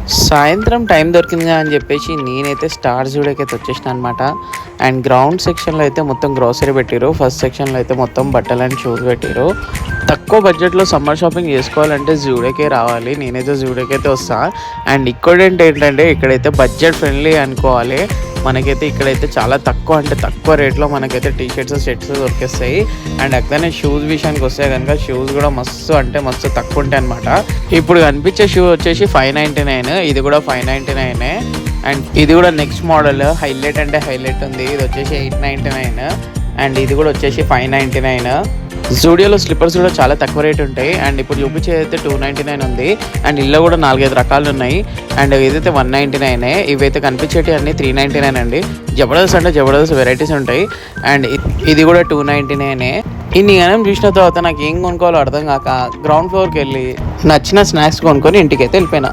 సాయంత్రం టైం దొరికిందిగా అని చెప్పేసి నేనైతే స్టార్ జూడియోకైతే వచ్చేసిన అనమాట. అండ్ గ్రౌండ్ సెక్షన్లో అయితే మొత్తం గ్రోసరీ పెట్టిరు. ఫస్ట్ సెక్షన్లో అయితే మొత్తం బట్టలు అండ్ షూస్ పెట్టిరు. తక్కువ బడ్జెట్లో సమ్మర్ షాపింగ్ చేసుకోవాలంటే జూడియోకే రావాలి. నేనైతే జూడియోకి అయితే వస్తాను. అండ్ ఏంటంటే ఇక్కడైతే బడ్జెట్ ఫ్రెండ్లీ అనుకోవాలి. మనకైతే ఇక్కడైతే చాలా తక్కువ అంటే తక్కువ రేట్లో మనకైతే టీ షర్ట్స్ షర్ట్స్ దొరికేస్తాయి. అండ్ అట్లనే షూస్ విషయానికి వస్తే కనుక షూస్ కూడా మస్తు అంటే మస్తు తక్కువ ఉంటాయి అనమాట. ఇప్పుడు కనిపించే షూ వచ్చేసి 599, ఇది కూడా 599. అండ్ ఇది కూడా నెక్స్ట్ మోడల్ హైలైట్ అంటే హైలైట్ ఉంది. ఇది వచ్చేసి 899 అండ్ ఇది కూడా వచ్చేసి 599. జూడియోలో స్లిప్పర్స్ కూడా చాలా తక్కువ రేట్ ఉంటాయి. అండ్ ఇప్పుడు చూపించేది అయితే 299 ఉంది. అండ్ ఇల్లో కూడా 4-5 రకాలు ఉన్నాయి. అండ్ ఇదైతే 199. ఇవైతే కనిపించేటి అన్ని 399 అండి. జబర్దస్త్ అంటే జబర్దస్త్ వెరైటీస్ ఉంటాయి. అండ్ ఇది కూడా 299. ఇన్ని గణం చూసిన తర్వాత నాకు ఏం కొనుక్కోవాలో అర్థం కాక గ్రౌండ్ ఫ్లోర్కి వెళ్ళి నచ్చిన స్నాక్స్ కొనుక్కొని ఇంటికైతే వెళ్ళిపోయినా.